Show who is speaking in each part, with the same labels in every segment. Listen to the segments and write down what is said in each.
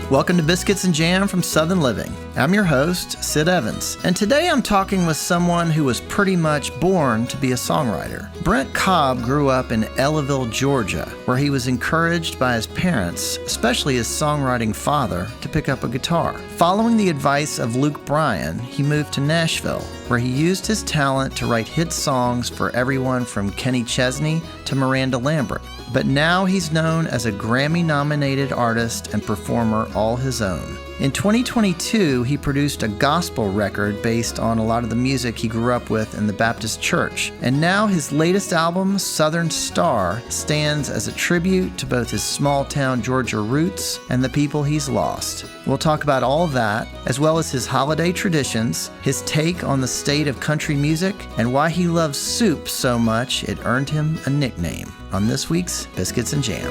Speaker 1: Welcome to Biscuits and Jam from Southern Living. I'm your host, Sid Evans, and today I'm talking with someone who was pretty much born to be a songwriter. Brent Cobb grew up in Ellaville, Georgia, where he was encouraged by his parents, especially his songwriting father, to pick up a guitar. Following the advice of Luke Bryan, he moved to Nashville, where he used his talent to write hit songs for everyone from Kenny Chesney to Miranda Lambert. But now he's known as a Grammy-nominated artist and performer all his own. In 2022, he produced a gospel record based on a lot of the music he grew up with in the Baptist church. And now his latest album, Southern Star, stands as a tribute to both his small-town Georgia roots and the people he's lost. We'll talk about all of that, as well as his holiday traditions, his take on the state of country music, and why he loves soup so much it earned him a nickname on this week's Biscuits and Jam.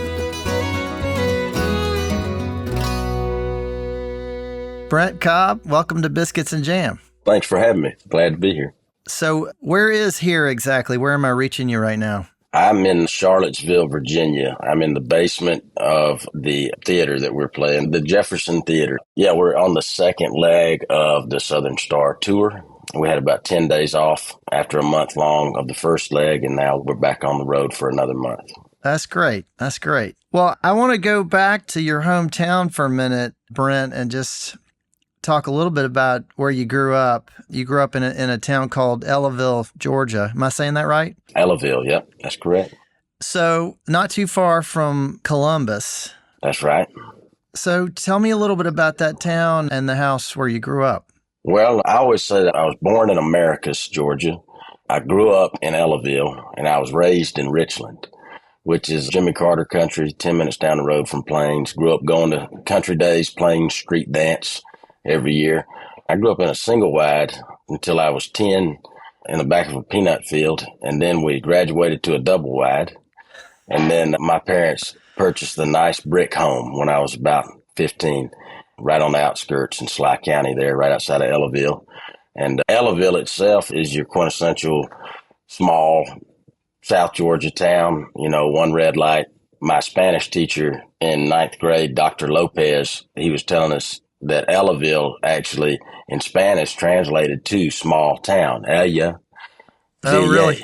Speaker 1: Brent Cobb, welcome to Biscuits and Jam.
Speaker 2: Thanks for having me. Glad to be here.
Speaker 1: So where is here exactly? Where am I reaching you right now?
Speaker 2: I'm in Charlottesville, Virginia. I'm in the basement of the theater that we're playing, the Jefferson Theater. Yeah, we're on the second leg of the Southern Star tour. We had about 10 days off after a month long of the first leg, and now we're back on the road for another month.
Speaker 1: That's great. That's great. Well, I want to go back to your hometown for a minute, Brent, and just talk a little bit about where you grew up. You grew up in a town called Ellaville, Georgia. Am I saying that right?
Speaker 2: Ellaville, yep, that's correct.
Speaker 1: So not too far from Columbus.
Speaker 2: That's right.
Speaker 1: So tell me a little bit about that town and the house where you grew up.
Speaker 2: Well, I always say that I was born in Americus, Georgia. I grew up in Ellaville, and I was raised in Richland, which is Jimmy Carter country, 10 minutes down the road from Plains. Grew up going to Country Days, Plains street dance every year. I grew up in a single wide until I was 10 in the back of a peanut field, and then we graduated to a double wide. And then my parents purchased the nice brick home when I was about 15, right on the outskirts in Sly County there, right outside of Ellaville. And Ellaville itself is your quintessential small South Georgia town, you know, one red light. My Spanish teacher in ninth grade, Dr. Lopez, he was telling us that Ellaville actually in Spanish translated to small town. Ella.
Speaker 1: Oh, really?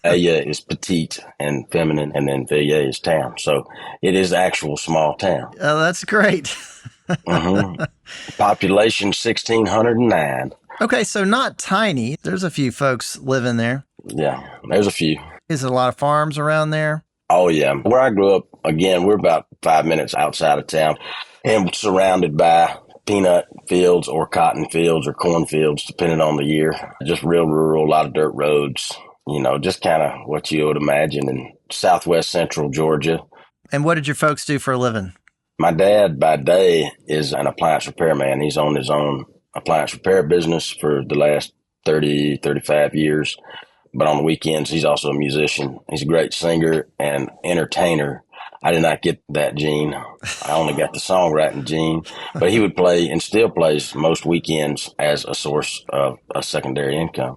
Speaker 2: Ella is petite and feminine, and then Ville is town. So it is actual small town.
Speaker 1: Oh, that's great.
Speaker 2: Population 1,609.
Speaker 1: Okay, so not tiny. There's a few folks living there.
Speaker 2: Yeah, there's a few.
Speaker 1: Is there a lot of farms around there?
Speaker 2: Oh, yeah. Where I grew up, again, we're about 5 minutes outside of town and surrounded by peanut fields or cotton fields or corn fields, depending on the year. Just real rural, a lot of dirt roads, you know, just kind of what you would imagine in southwest central Georgia.
Speaker 1: And what did your folks do for a living?
Speaker 2: My dad, by day, is an appliance repairman. He's owned his own appliance repair business for the last 30, 35 years. But on the weekends, he's also a musician. He's a great singer and entertainer. I did not get that gene. I only got the songwriting gene. But he would play and still plays most weekends as a source of a secondary income.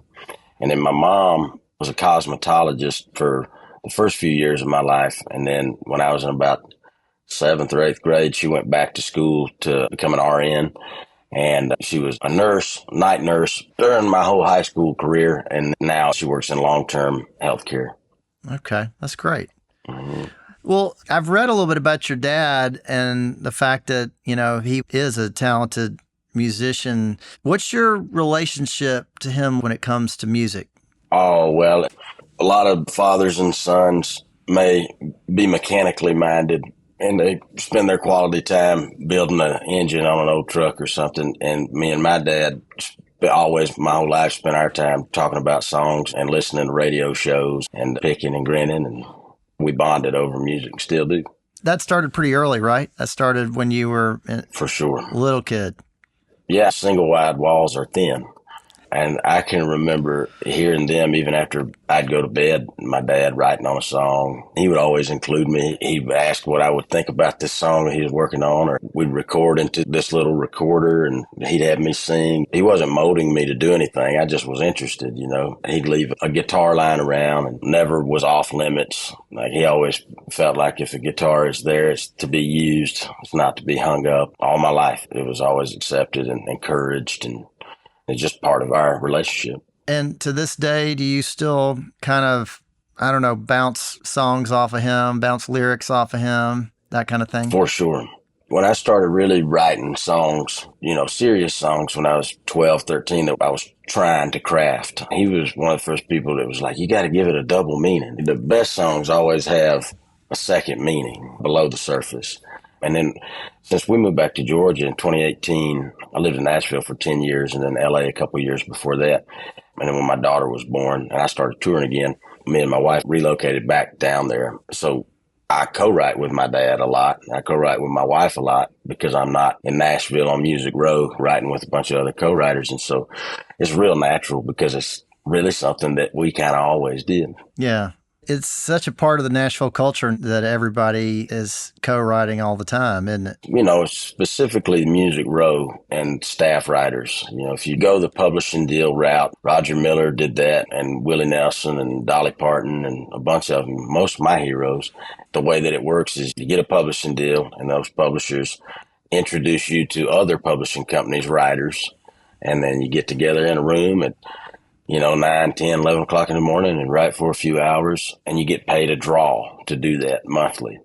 Speaker 2: And then my mom was a cosmetologist for the first few years of my life. And then when I was in about 7th or 8th grade, she went back to school to become an RN. And she was a nurse, night nurse, during my whole high school career. And now she works in long-term health care.
Speaker 1: Okay, that's great.
Speaker 2: Mm-hmm.
Speaker 1: Well, I've read a little bit about your dad and the fact that, you know, he is a talented musician. What's your relationship to him when it comes to music?
Speaker 2: Oh, well, a lot of fathers and sons may be mechanically minded, and they spend their quality time building an engine on an old truck or something. And me and my dad always, my whole life, spent our time talking about songs and listening to radio shows and picking and grinning, and we bonded over music, still do.
Speaker 1: That started pretty early, right? That started when you were
Speaker 2: For sure.
Speaker 1: a little kid.
Speaker 2: Yeah, single wide walls are thin. And I can remember hearing them even after I'd go to bed, my dad writing on a song. He would always include me. He would ask what I would think about this song that he was working on, or we'd record into this little recorder and he'd have me sing. He wasn't molding me to do anything. I just was interested, you know. He'd leave a guitar lying around and never was off limits. Like, he always felt like if a guitar is there, it's to be used. It's not to be hung up. All my life, it was always accepted and encouraged, and it's just part of our relationship.
Speaker 1: And to this day, do you still kind of, I don't know, bounce songs off of him, bounce lyrics off of him, that kind of thing?
Speaker 2: For sure. When I started really writing songs, you know, serious songs, when I was 12, 13, that I was trying to craft, he was one of the first people that was like, you got to give it a double meaning. The best songs always have a second meaning below the surface. And then since we moved back to Georgia in 2018, I lived in Nashville for 10 years and then LA a couple of years before that. And then when my daughter was born and I started touring again, me and my wife relocated back down there. So I co-write with my dad a lot. I co-write with my wife a lot because I'm not in Nashville on Music Row writing with a bunch of other co-writers. And so it's real natural because it's really something that we kind of always did.
Speaker 1: Yeah. It's such a part of the Nashville culture that everybody is co-writing all the time, isn't it?
Speaker 2: You know, specifically Music Row and staff writers. You know, if you go the publishing deal route, Roger Miller did that, and Willie Nelson and Dolly Parton and a bunch of them, most of my heroes. The way that it works is you get a publishing deal, and those publishers introduce you to other publishing companies' writers, and then you get together in a room at 9, 10, 11 o'clock in the morning and write for a few hours, and you get paid a draw to do that monthly,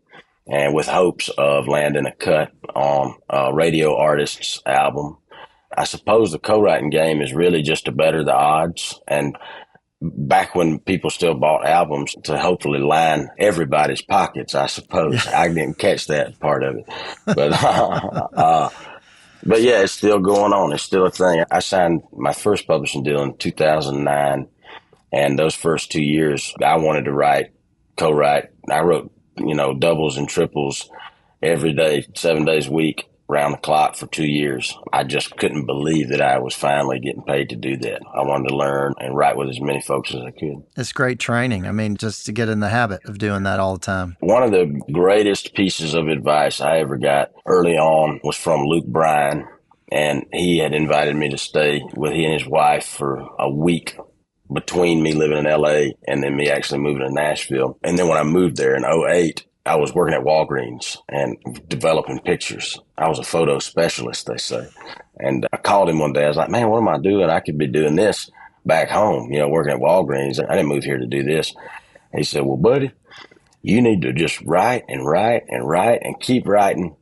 Speaker 2: and with hopes of landing a cut on a radio artist's album. I suppose the co-writing game is really just to better the odds, and back when people still bought albums to hopefully line everybody's pockets, I suppose. I didn't catch that part of it. But yeah, it's still going on. It's still a thing. I signed my first publishing deal in 2009, and those first 2 years, I wanted to co-write. I wrote, doubles and triples every day, 7 days a week, round the clock for 2 years. I just couldn't believe that I was finally getting paid to do that. I wanted to learn and write with as many folks as I could.
Speaker 1: It's great training. I mean, just to get in the habit of doing that all the time.
Speaker 2: One of the greatest pieces of advice I ever got early on was from Luke Bryan, and he had invited me to stay with he and his wife for a week between me living in LA and then me actually moving to Nashville. And then when I moved there in 2008, I was working at Walgreens and developing pictures. I was a photo specialist, they say. And I called him one day. I was like, man, what am I doing? I could be doing this back home, working at Walgreens. I didn't move here to do this. And he said, well, buddy, you need to just write and write and write and keep writing.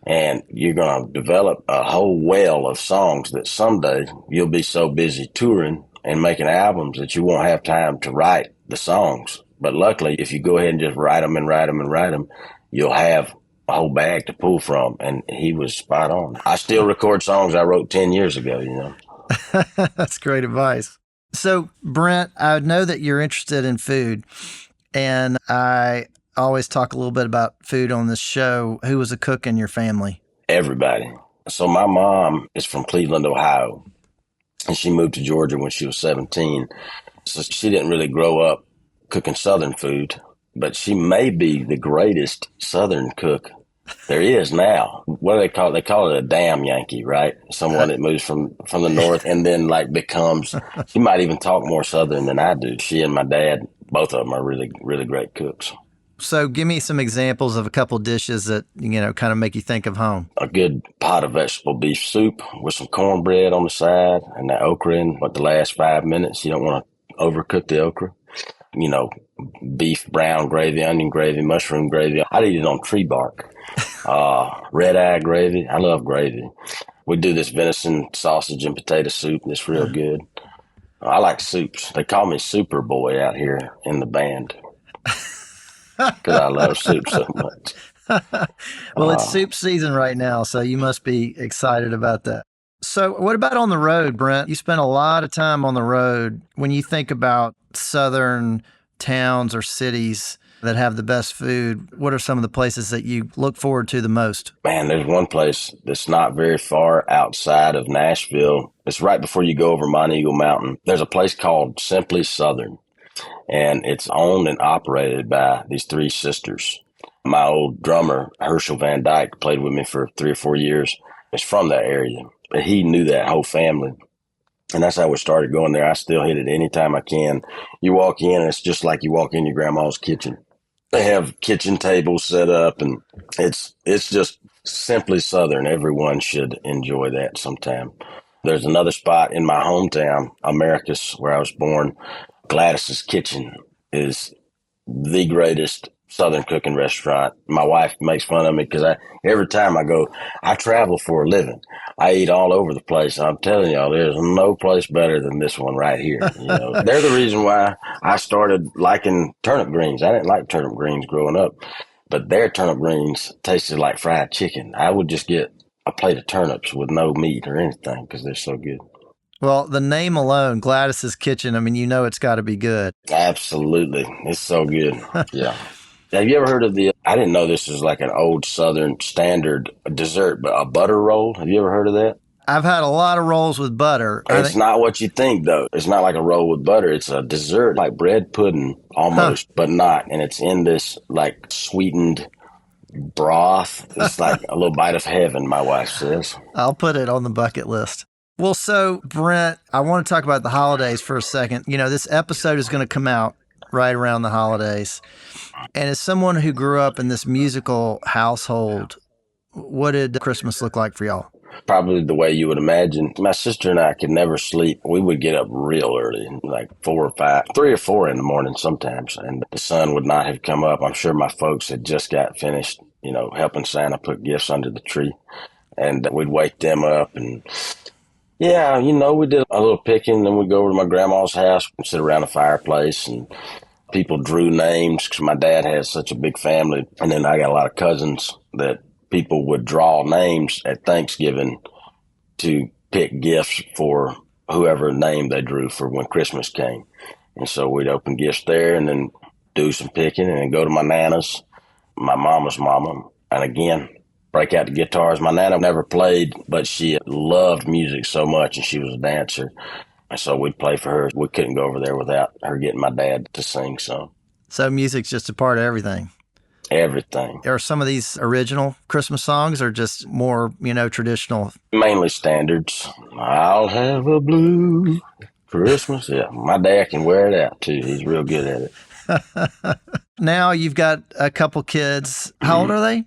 Speaker 2: And you're going to develop a whole well of songs that someday you'll be so busy touring and making albums that you won't have time to write the songs. But luckily, if you go ahead and just write them and write them and write them, you'll have a whole bag to pull from. And he was spot on. I still record songs I wrote 10 years ago,
Speaker 1: That's great advice. So, Brent, I know that you're interested in food, and I always talk a little bit about food on this show. Who was a cook in your family?
Speaker 2: Everybody. So my mom is from Cleveland, Ohio, and she moved to Georgia when she was 17. So she didn't really grow up cooking Southern food, but she may be the greatest Southern cook there is now. What do they call it? They call it a damn Yankee, right? Someone that moves from the north and then becomes, she might even talk more Southern than I do. She and my dad, both of them are really, really great cooks.
Speaker 1: So give me some examples of a couple of dishes that, kind of make you think of home.
Speaker 2: A good pot of vegetable beef soup with some cornbread on the side and that okra in the last 5 minutes. You don't want to overcook the okra. Beef, brown gravy, onion gravy, mushroom gravy. I'd eat it on tree bark. Red eye gravy. I love gravy. We do this venison sausage and potato soup. It's real good. I like soups. They call me Super Boy out here in the band because I love soup so much.
Speaker 1: Well, it's soup season right now, so you must be excited about that. So what about on the road, Brent? You spend a lot of time on the road. When you think about Southern towns or cities, that have the best food. What are some of the places that you look forward to the most?
Speaker 2: Man, there's one place that's not very far outside of Nashville. It's right before you go over Mount Eagle Mountain. There's a place called Simply Southern, and it's owned and operated by these three sisters. My old drummer, Herschel Van Dyke, played with me for 3 or 4 years. Is from that area. But he knew that whole family. And that's how we started going there. I still hit it anytime I can. You walk in, and it's just like you walk in your grandma's kitchen. They have kitchen tables set up, and it's just simply Southern. Everyone should enjoy that sometime. There's another spot in my hometown, Americus, where I was born. Gladys's Kitchen is the greatest Southern cooking restaurant. My wife makes fun of me because every time I go, I travel for a living. I eat all over the place. I'm telling y'all, there's no place better than this one right here. They're the reason why I started liking turnip greens. I didn't like turnip greens growing up, but their turnip greens tasted like fried chicken. I would just get a plate of turnips with no meat or anything because they're so good.
Speaker 1: Well, the name alone, Gladys's Kitchen, I mean, it's got to be good.
Speaker 2: Absolutely. It's so good. Yeah. Have you ever heard of I didn't know this was like an old Southern standard dessert, but a butter roll? Have you ever heard of that?
Speaker 1: I've had a lot of rolls with butter.
Speaker 2: It's not what you think, though. It's not like a roll with butter. It's a dessert, like bread pudding almost, but not. And it's in this like sweetened broth. It's like a little bite of heaven, my wife says.
Speaker 1: I'll put it on the bucket list. Well, so Brent, I want to talk about the holidays for a second. This episode is going to come out right around the holidays. And as someone who grew up in this musical household, what did Christmas look like for y'all?
Speaker 2: Probably the way you would imagine. My sister and I could never sleep. We would get up real early, like 4 or 5, 3 or 4 in the morning sometimes, and the sun would not have come up. I'm sure my folks had just got finished, helping Santa put gifts under the tree, and we'd wake them up and yeah, we did a little picking, then we'd go over to my grandma's house and sit around the fireplace, and people drew names because my dad has such a big family. And then I got a lot of cousins that people would draw names at Thanksgiving to pick gifts for whoever name they drew for when Christmas came. And so we'd open gifts there and then do some picking and then go to my Nana's, my mama's mama. And again, break out the guitars. My Nana never played, but she loved music so much, and she was a dancer. And so we'd play for her. We couldn't go over there without her getting my dad to sing some.
Speaker 1: So music's just a part of everything?
Speaker 2: Everything.
Speaker 1: Are some of these original Christmas songs or just more, traditional?
Speaker 2: Mainly standards. I'll have a blue Christmas. Yeah, my dad can wear it out, too. He's real good at it.
Speaker 1: Now you've got a couple kids. How old are they?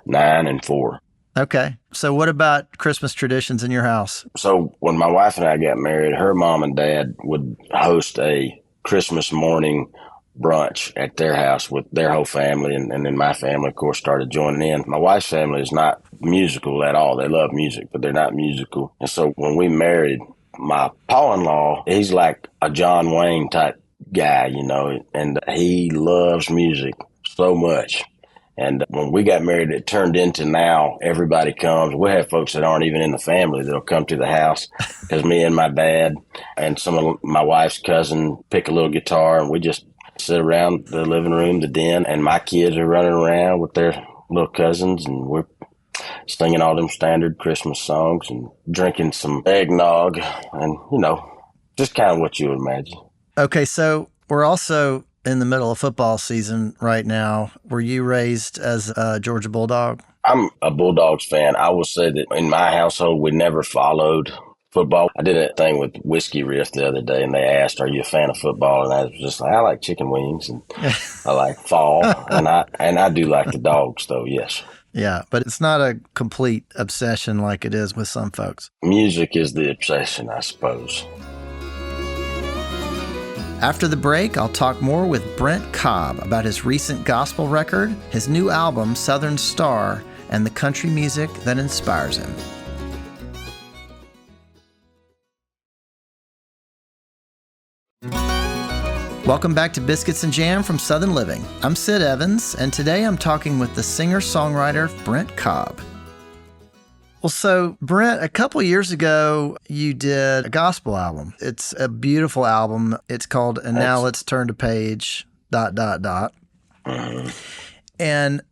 Speaker 2: 9 and 4.
Speaker 1: Okay. So what about Christmas traditions in your house?
Speaker 2: So when my wife and I got married, her mom and dad would host a Christmas morning brunch at their house with their whole family. And then my family, of course, started joining in. My wife's family is not musical at all. They love music, but they're not musical. And so when we married, my pa-in-law, he's like a John Wayne type guy, and he loves music so much. And when we got married, it turned into now everybody comes. We have folks that aren't even in the family that'll come to the house because me and my dad and some of my wife's cousin pick a little guitar and we just sit around the living room, the den, and my kids are running around with their little cousins and we're singing all them standard Christmas songs and drinking some eggnog and, just kind of what you would imagine.
Speaker 1: Okay, so we're also in the middle of football season right now. Were you raised as a Georgia Bulldog?
Speaker 2: I'm a Bulldogs fan. I will say that in my household, we never followed football. I did a thing with Whiskey Riff the other day, and they asked, "Are you a fan of football?" And I was just like, "I like chicken wings, and I like fall, and I do like the dogs, though. Yes."
Speaker 1: Yeah, but it's not a complete obsession like it is with some folks.
Speaker 2: Music is the obsession, I suppose.
Speaker 1: After the break, I'll talk more with Brent Cobb about his recent gospel record, his new album, Southern Star, and the country music that inspires him. Welcome back to Biscuits and Jam from Southern Living. I'm Sid Evans, and today I'm talking with the singer-songwriter Brent Cobb. Well, so Brent, a couple years ago, you did a gospel album. It's a beautiful album. It's called And Now Let's Turn to Page, ...
Speaker 2: Mm-hmm.
Speaker 1: And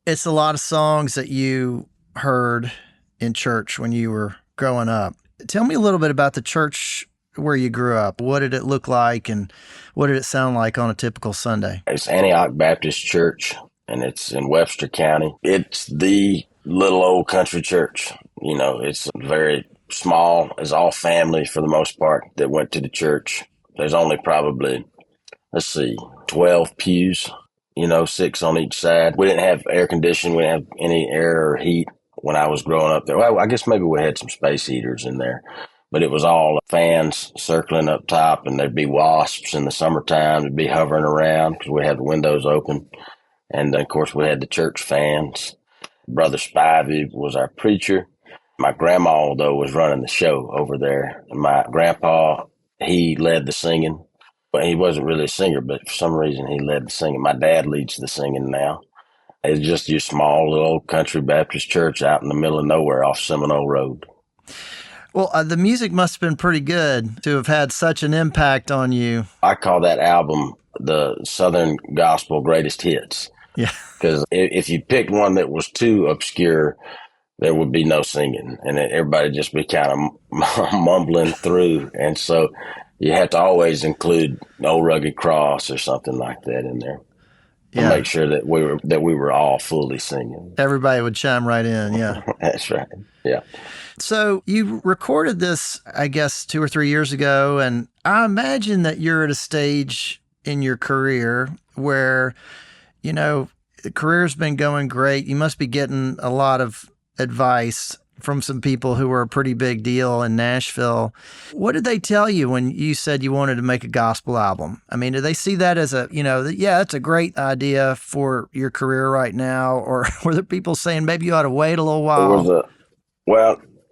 Speaker 1: it's a lot of songs that you heard in church when you were growing up. Tell me a little bit about the church where you grew up. What did it look like and what did it sound like on a typical Sunday?
Speaker 2: It's Antioch Baptist Church, and it's in Webster County. It's the little old country church. You know, it's very small. It's all family for the most part that went to the church. There's only probably, 12 pews, 6 on each side. We didn't have air conditioning. We didn't have any air or heat when I was growing up there. Well, I guess maybe we had some space heaters in there, but it was all fans circling up top, and there'd be wasps in the summertime. They'd be hovering around because we had the windows open. And of course, we had the church fans. Brother Spivey was our preacher. My grandma, though, was running the show over there. And my grandpa, he led the singing. But he wasn't really a singer, but for some reason he led the singing. My dad leads the singing now. It's just your small little old country Baptist church out in the middle of nowhere off Seminole Road.
Speaker 1: Well, the music must have been pretty good to have had such an impact on you.
Speaker 2: I call that album the Southern Gospel Greatest Hits.
Speaker 1: Yeah.
Speaker 2: Because if you picked one that was too obscure, there would be no singing, and everybody just be kind of mumbling through. And so you have to always include Old Rugged Cross or something like that in there to make sure that we were all fully singing.
Speaker 1: Everybody would chime right in, yeah.
Speaker 2: That's right, yeah.
Speaker 1: So you recorded this, I guess, 2 or 3 years ago, and I imagine that you're at a stage in your career where, the career's been going great. You must be getting a lot of advice from some people who were a pretty big deal in Nashville. What did they tell you when you said you wanted to make a gospel album? I mean, do they see that as that's a great idea for your career right now? Or were there people saying maybe you ought to wait a little while?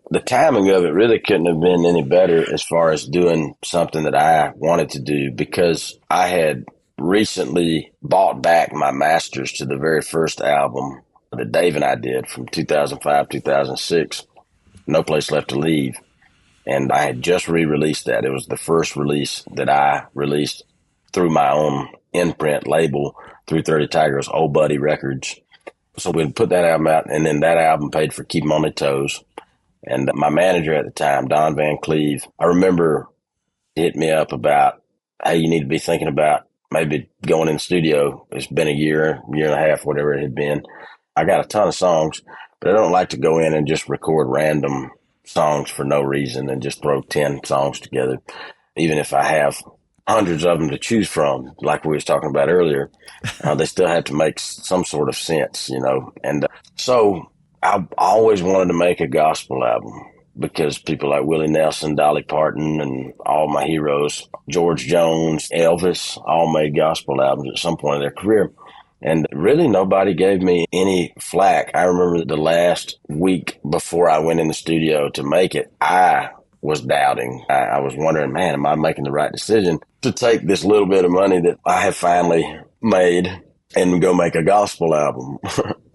Speaker 2: The timing of it really couldn't have been any better as far as doing something that I wanted to do, because I had recently bought back my masters to the very first album that Dave and I did from 2005, 2006, No Place Left to Leave. And I had just re-released that. It was the first release that I released through my own imprint label, 330 Tigers, Old Buddy Records. So we put that album out, and then that album paid for Keep 'Em on Their Toes. And my manager at the time, Don Van Cleve, I remember he hit me up about, hey, you need to be thinking about maybe going in the studio. It's been a year and a half, whatever it had been. I got a ton of songs, but I don't like to go in and just record random songs for no reason and just throw 10 songs together. Even if I have hundreds of them to choose from, like we was talking about earlier, they still have to make some sort of sense, And so I always wanted to make a gospel album because people like Willie Nelson, Dolly Parton, and all my heroes, George Jones, Elvis, all made gospel albums at some point in their career. And really nobody gave me any flack. I remember the last week before I went in the studio to make it, I was doubting. I was wondering, man, am I making the right decision to take this little bit of money that I have finally made and go make a gospel album?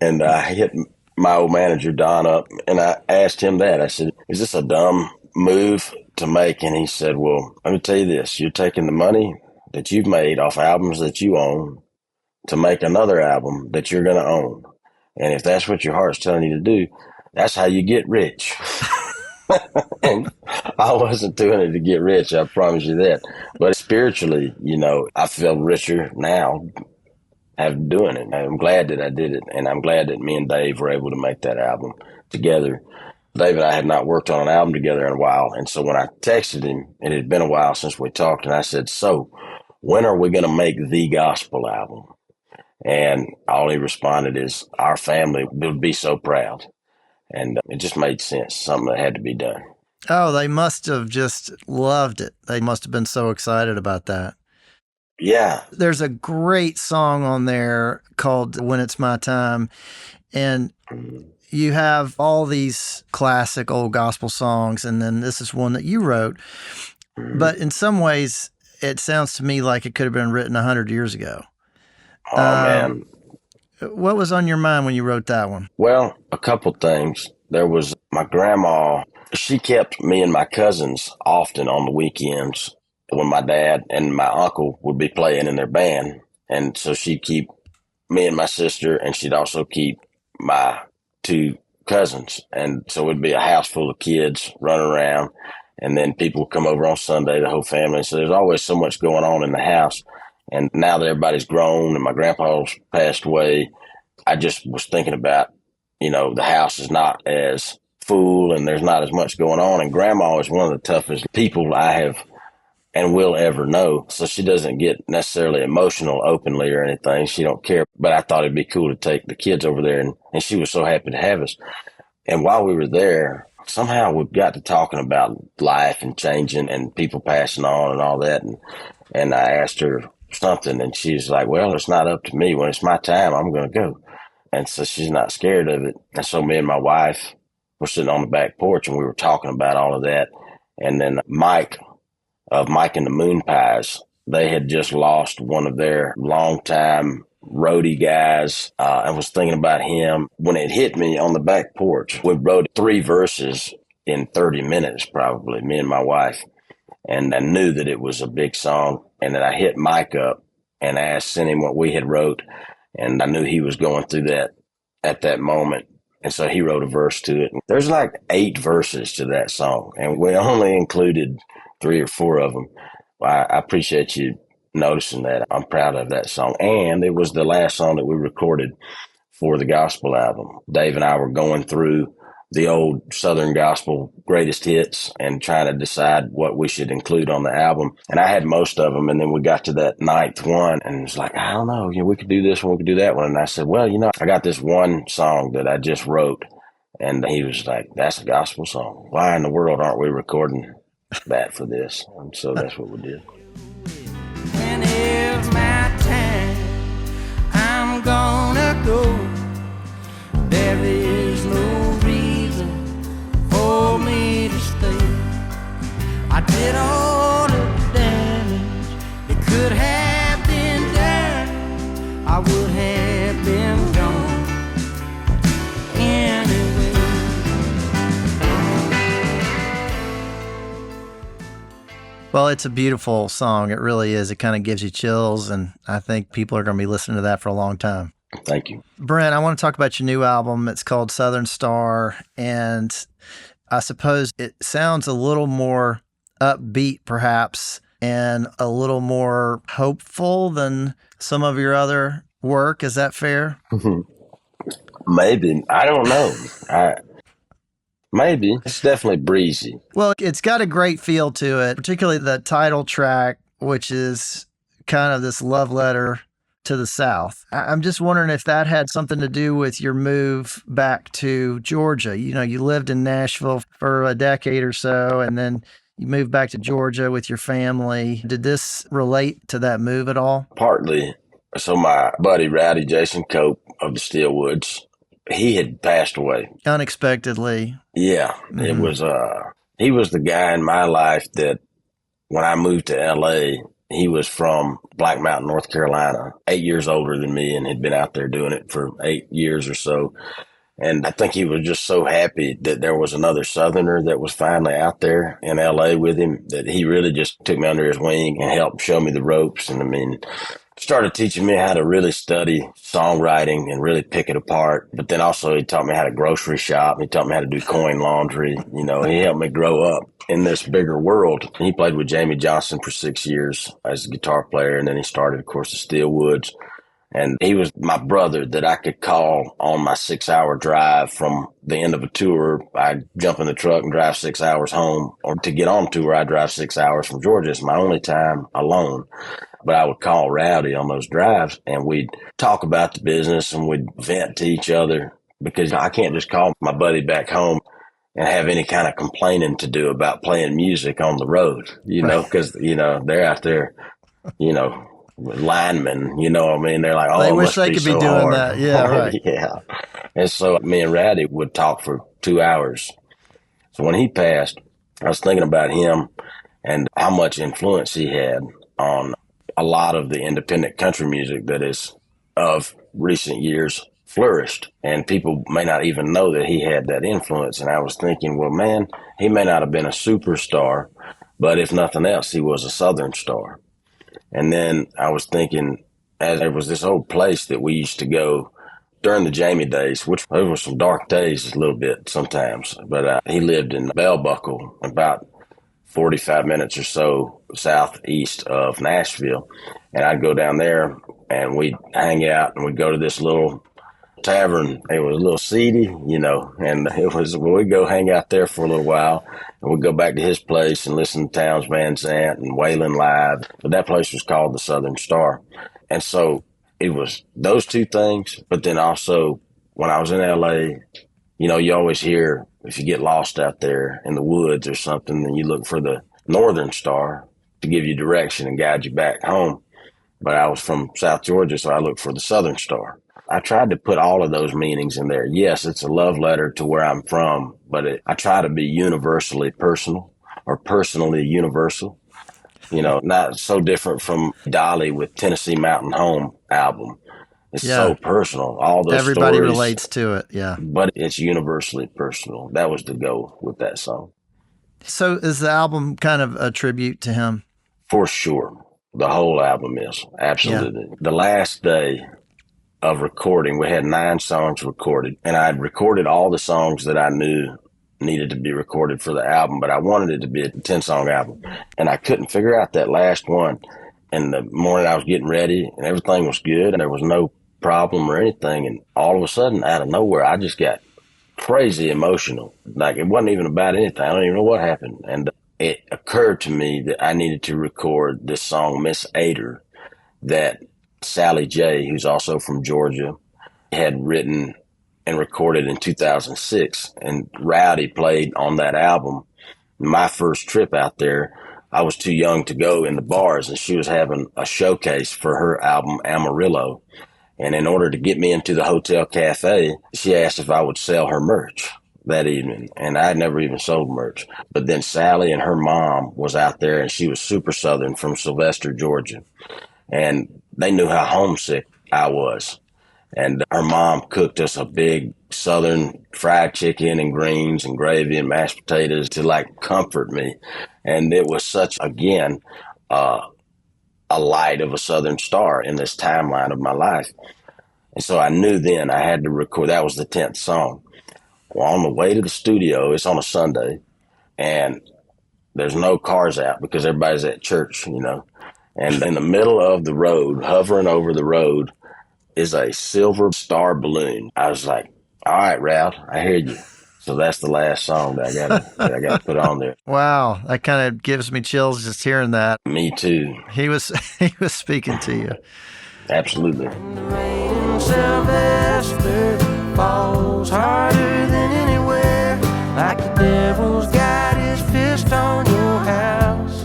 Speaker 2: And I hit my old manager, Don, up, and I asked him that. I said, is this a dumb move to make? And he said, well, let me tell you this. You're taking the money that you've made off albums that you own to make another album that you're going to own. And if that's what your heart's telling you to do, that's how you get rich. And I wasn't doing it to get rich, I promise you that. But spiritually, I feel richer now after doing it. I'm glad that I did it, and I'm glad that me and Dave were able to make that album together. Dave and I had not worked on an album together in a while, and so when I texted him, it had been a while since we talked, and I said, so when are we going to make the gospel album? And all he responded is, our family would be so proud. And it just made sense, something that had to be done.
Speaker 1: Oh, they must have just loved it. They must have been so excited about that.
Speaker 2: Yeah.
Speaker 1: There's a great song on there called When It's My Time. And you have all these classic old gospel songs, and then this is one that you wrote. But in some ways, it sounds to me like it could have been written 100 years ago.
Speaker 2: Oh, man.
Speaker 1: What was on your mind when you wrote that one?
Speaker 2: Well, a couple things. There was my grandma. She kept me and my cousins often on the weekends when my dad and my uncle would be playing in their band. And so she'd keep me and my sister, and she'd also keep my two cousins. And so it'd be a house full of kids running around. And then people would come over on Sunday, the whole family. So there's always so much going on in the house. And now that everybody's grown and my grandpa's passed away, I just was thinking about, the house is not as full and there's not as much going on. And Grandma is one of the toughest people I have and will ever know. So she doesn't get necessarily emotional openly or anything. She don't care. But I thought it'd be cool to take the kids over there. And she was so happy to have us. And while we were there, somehow we got to talking about life and changing and people passing on and all that. And I asked her something, and she's like, well, it's not up to me. When it's my time, I'm going to go. And so she's not scared of it. And so me and my wife were sitting on the back porch, and we were talking about all of that. And then Mike of Mike and the Moon Pies, they had just lost one of their longtime roadie guys. I was thinking about him. When it hit me on the back porch, we wrote 3 verses in 30 minutes, probably, me and my wife. And I knew that it was a big song. And then I hit Mike up and sent him what we had wrote. And I knew he was going through that at that moment. And so he wrote a verse to it. There's like 8 verses to that song. And we only included 3 or 4 of them. I appreciate you noticing that. I'm proud of that song. And it was the last song that we recorded for the gospel album. Dave and I were going through the old Southern gospel greatest hits and trying to decide what we should include on the album. And I had most of them. And then we got to that 9th one and it was like, I don't know, we could do this one, we could do that one. And I said, well, I got this one song that I just wrote. And he was like, that's a gospel song. Why in the world aren't we recording that for this? And so that's what we did.
Speaker 3: When it's my time, I'm gonna go. There is no reason for me to stay. I did all of the damage that could have been done. I would have been gone anyway.
Speaker 1: Well, it's a beautiful song. It really is. It kind of gives you chills, and I think people are going to be listening to that for a long time.
Speaker 2: Thank you.
Speaker 1: Brent, I want to talk about your new album. It's called Southern Star, and I suppose it sounds a little more upbeat, perhaps, and a little more hopeful than some of your other work. Is that fair?
Speaker 2: Maybe. I don't know. Maybe. It's definitely breezy.
Speaker 1: Well, it's got a great feel to it, particularly the title track, which is kind of this love letter to the South. I'm just wondering if that had something to do with your move back to Georgia. You lived in Nashville for a decade or so, and then you moved back to Georgia with your family. Did this relate to that move at all?
Speaker 2: Partly. So my buddy, Rowdy Jason Cope of the Steelwoods, he had passed away.
Speaker 1: Unexpectedly.
Speaker 2: Yeah. Mm-hmm. It was, he was the guy in my life that when I moved to LA, he was from Black Mountain, North Carolina, 8 years older than me and had been out there doing it for 8 years or so. And I think he was just so happy that there was another Southerner that was finally out there in LA with him that he really just took me under his wing and helped show me the ropes. And started teaching me how to really study songwriting and really pick it apart. But then also he taught me how to grocery shop. He taught me how to do coin laundry. He helped me grow up in this bigger world. He played with Jamie Johnson for 6 years as a guitar player. And then he started, of course, the Steelwoods. And he was my brother that I could call on my 6-hour drive from the end of a tour. I'd jump in the truck and drive 6 hours home. Or to get on tour, I'd drive 6 hours from Georgia. It's my only time alone. But I would call Rowdy on those drives and we'd talk about the business and we'd vent to each other because I can't just call my buddy back home and have any kind of complaining to do about playing music on the road, because, they're out there, linemen, they're like, oh,
Speaker 1: they wish they could be doing
Speaker 2: hard.
Speaker 1: that. Yeah, right.
Speaker 2: Yeah. And so me and Rowdy would talk for 2 hours. So when he passed, I was thinking about him and how much influence he had on a lot of the independent country music that is of recent years flourished. And people may not even know that he had that influence. And I was thinking, well, man, he may not have been a superstar, but if nothing else, he was a Southern star. And then I was thinking, as there was this old place that we used to go during the Jamie days, which there were some dark days a little bit sometimes. But he lived in Bell Buckle, about 45 minutes or so southeast of Nashville. And I'd go down there and we'd hang out and we'd go to this little tavern. It was a little seedy, and we'd go hang out there for a little while and we'd go back to his place and listen to Townes Van Zandt and Waylon Live. But that place was called the Southern Star. And so it was those two things. But then also when I was in LA, you always hear if you get lost out there in the woods or something, then you look for the Northern Star to give you direction and guide you back home. But I was from South Georgia, so I looked for the Southern Star. I tried to put all of those meanings in there. Yes, it's a love letter to where I'm from, but I try to be universally personal or personally universal. Not so different from Dolly with Tennessee Mountain Home album. It's so personal. All those
Speaker 1: everybody
Speaker 2: stories,
Speaker 1: relates to it, yeah.
Speaker 2: But it's universally personal. That was the goal with that song.
Speaker 1: So is the album kind of a tribute to him?
Speaker 2: For sure. The whole album is. Absolutely. Yeah. The last day of recording, we had 9 songs recorded, and I'd recorded all the songs that I knew needed to be recorded for the album, but I wanted it to be a 10-song album. And I couldn't figure out that last one. And the morning I was getting ready, and everything was good, and there was no problem or anything, and all of a sudden out of nowhere I just got crazy emotional. Like it wasn't even about anything. I don't even know what happened. And it occurred to me that I needed to record this song Miss Ader that Sally J, who's also from Georgia, had written and recorded in 2006, and Rowdy played on that album. My first trip out there, I was too young to go in the bars, and she was having a showcase for her album Amarillo. And in order to get me into the hotel cafe, she asked if I would sell her merch that evening. And I had never even sold merch. But then Sally and her mom was out there, and she was super Southern from Sylvester, Georgia. And they knew how homesick I was. And her mom cooked us a big Southern fried chicken and greens and gravy and mashed potatoes to comfort me. And it was such, again, a light of a Southern Star in this timeline of my life. And so I knew then I had to record. That was the 10th song. Well, on the way to the studio, it's on a Sunday, and there's no cars out because everybody's at church, And in the middle of the road, hovering over the road, is a silver star balloon. I was like, all right, Ralph, I hear you. So that's the last song that I got to put on there.
Speaker 1: Wow, that kind of gives me chills just hearing that.
Speaker 2: Me too.
Speaker 1: He was speaking to you.
Speaker 2: Absolutely.
Speaker 3: The rain in Sylvester falls harder than anywhere, like the devil's got his fist on your house.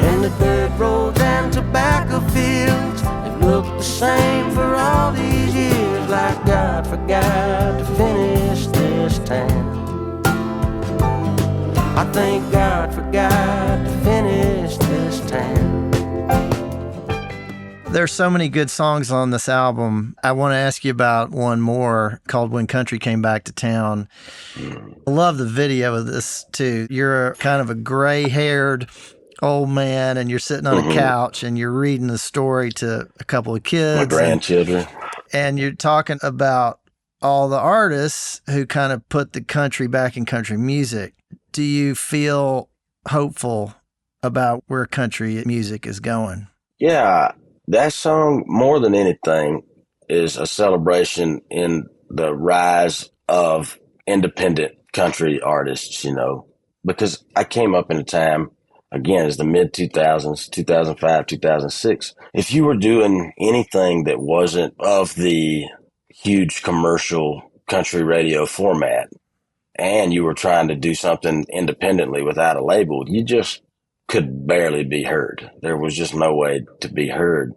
Speaker 3: And the dirt roads and tobacco fields have looked the same for all these years, like God forgot to finish this town. I think God forgot to finish this town.
Speaker 1: There's so many good songs on this album. I want to ask you about one more called When Country Came Back to Town. I love the video of this too. You're kind of a gray-haired old man, and you're sitting on a couch and you're reading a story to a couple of kids.
Speaker 2: My grandchildren.
Speaker 1: And you're talking about all the artists who kind of put the country back in country music. Do you feel hopeful about where country music is going?
Speaker 2: Yeah, that song, more than anything, is a celebration in the rise of independent country artists, because I came up in a time, again, it's the mid-2000s, 2005, 2006. If you were doing anything that wasn't of the huge commercial country radio format, and you were trying to do something independently without a label, you just could barely be heard. There was just no way to be heard.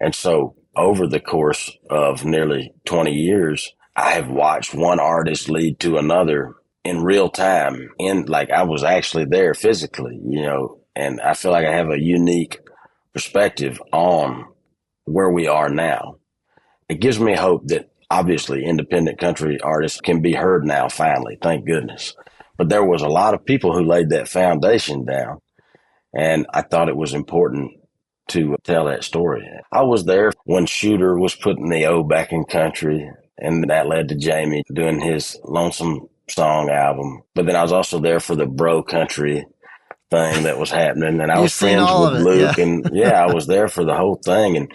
Speaker 2: And so over the course of nearly 20 years, I have watched one artist lead to another in real time. I was actually there physically, and I feel like I have a unique perspective on where we are now. It gives me hope that obviously independent country artists can be heard now, finally, thank goodness. But there was a lot of people who laid that foundation down. And I thought it was important to tell that story. I was there when Shooter was putting the O back in country, and that led to Jamie doing his Lonesome Song album. But then I was also there for the bro country thing that was happening, and I was
Speaker 1: seen
Speaker 2: friends
Speaker 1: all
Speaker 2: with
Speaker 1: of it,
Speaker 2: Luke,
Speaker 1: yeah.
Speaker 2: and yeah, I was there for the whole thing, and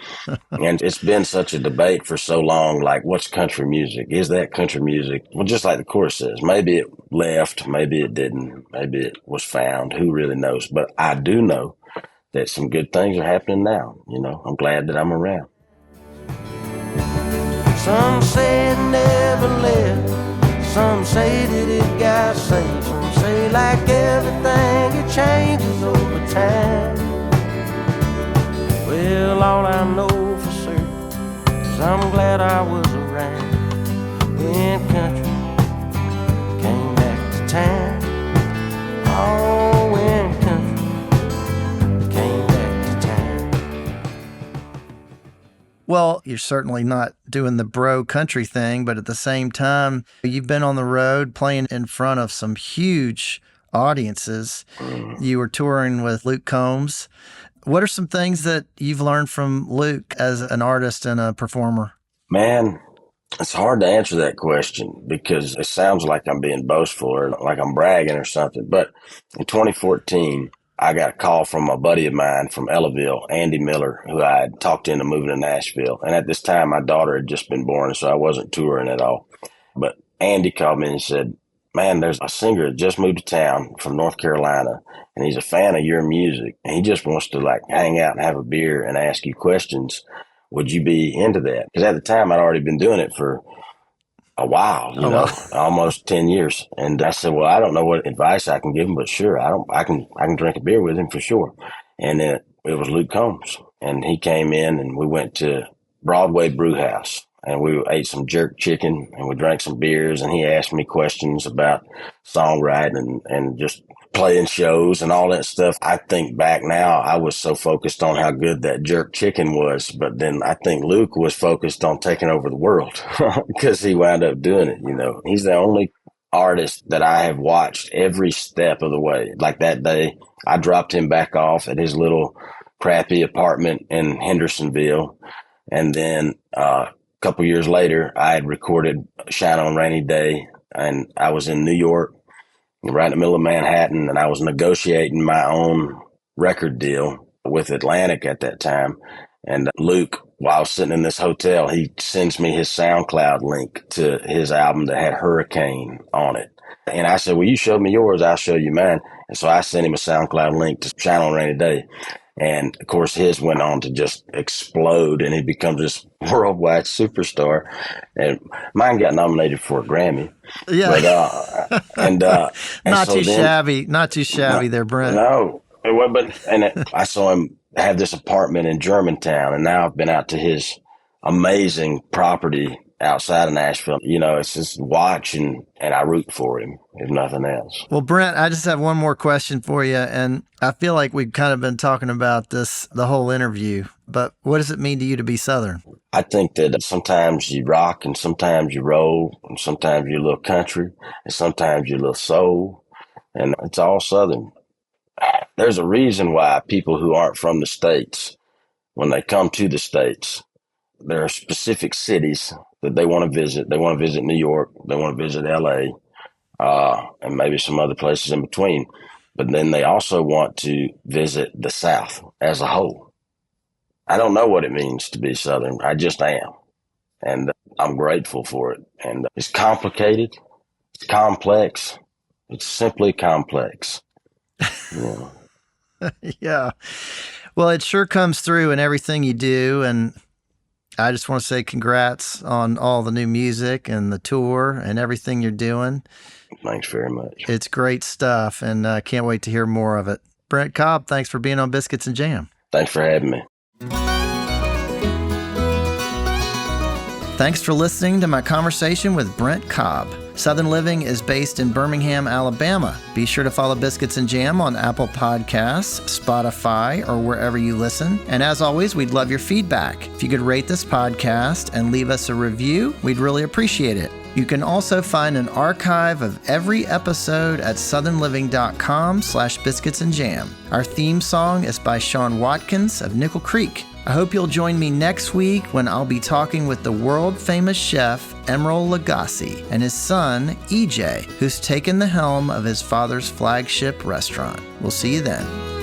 Speaker 2: it's been such a debate for so long, like, what's country music? Is that country music? Well, just like the chorus says, maybe it left, maybe it didn't, maybe it was found, who really knows? But I do know that some good things are happening now. You know, I'm glad that I'm around.
Speaker 3: Some say it never left, some say that it got saved, some say like everything it changes over time. Well, all I know for certain is I'm glad I was around when country came back to town. Oh, when country came back to town.
Speaker 1: Well, you're certainly not doing the bro country thing, but at the same time, you've been on the road playing in front of some huge audiences. You were touring with Luke Combs. What are some things that you've learned from Luke as an artist and a performer?
Speaker 2: Man, it's hard to answer that question because it sounds like I'm being boastful or like I'm bragging or something. But in 2014, I got a call from a buddy of mine from Ellaville, Andy Miller, who I had talked into moving to Nashville. And at this time, my daughter had just been born, so I wasn't touring at all. But Andy called me and said, man, there's a singer that just moved to town from North Carolina, and he's a fan of your music, and he just wants to like hang out and have a beer and ask you questions. Would you be into that? Because at the time, I'd already been doing it for a while, you know, almost 10 years. And I said, well, I don't know what advice I can give him, but sure, I can drink a beer with him for sure. And it was Luke Combs, and he came in, and we went to Broadway Brew House, and we ate some jerk chicken, and we drank some beers, and he asked me questions about songwriting and just playing shows and all that stuff. I think back now, I was so focused on how good that jerk chicken was, but then I think Luke was focused on taking over the world because he wound up doing it. You know, he's the only artist that I have watched every step of the way. Like that day, I dropped him back off at his little crappy apartment in Hendersonville, and then a couple years later, I had recorded Shine on Rainy Day, and I was in New York, right in the middle of Manhattan, and I was negotiating my own record deal with Atlantic at that time. And Luke, while I was sitting in this hotel, he sends me his SoundCloud link to his album that had Hurricane on it. And I said, well, you show me yours, I'll show you mine. And so I sent him a SoundCloud link to Shine on Rainy Day. And, of course, his went on to just explode, and he becomes this worldwide superstar. And mine got nominated for a Grammy.
Speaker 1: Yeah.
Speaker 2: But,
Speaker 1: not too shabby there, Brent.
Speaker 2: No. I saw him have this apartment in Germantown, and now I've been out to his amazing property outside of Nashville. You know, it's just watch and I root for him, if nothing else.
Speaker 1: Well, Brent, I just have one more question for you, and I feel like we've kind of been talking about this the whole interview, but what does it mean to you to be Southern?
Speaker 2: I think that sometimes you rock and sometimes you roll and sometimes you're a little country and sometimes you're a little soul, and it's all Southern. There's a reason why people who aren't from the States, when they come to the States, there are specific cities that they want to visit. They want to visit New York. They want to visit LA, and maybe some other places in between. But then they also want to visit the South as a whole. I don't know what it means to be Southern. I just am. And I'm grateful for it. And it's complicated. It's complex. It's simply complex. Yeah.
Speaker 1: Yeah. Well, it sure comes through in everything you do. And I just want to say congrats on all the new music and the tour and everything you're doing.
Speaker 2: Thanks very much.
Speaker 1: It's great stuff, and I can't wait to hear more of it. Brent Cobb, thanks for being on Biscuits and Jam.
Speaker 2: Thanks for having me.
Speaker 1: Thanks for listening to my conversation with Brent Cobb. Southern Living is based in Birmingham, Alabama. Be sure to follow Biscuits and Jam on Apple Podcasts, Spotify, or wherever you listen. And as always, we'd love your feedback. If you could rate this podcast and leave us a review, we'd really appreciate it. You can also find an archive of every episode at southernliving.com/biscuitsandjam. Our theme song is by Sean Watkins of Nickel Creek. I hope you'll join me next week when I'll be talking with the world-famous chef Emeril Lagasse and his son, EJ, who's taken the helm of his father's flagship restaurant. We'll see you then.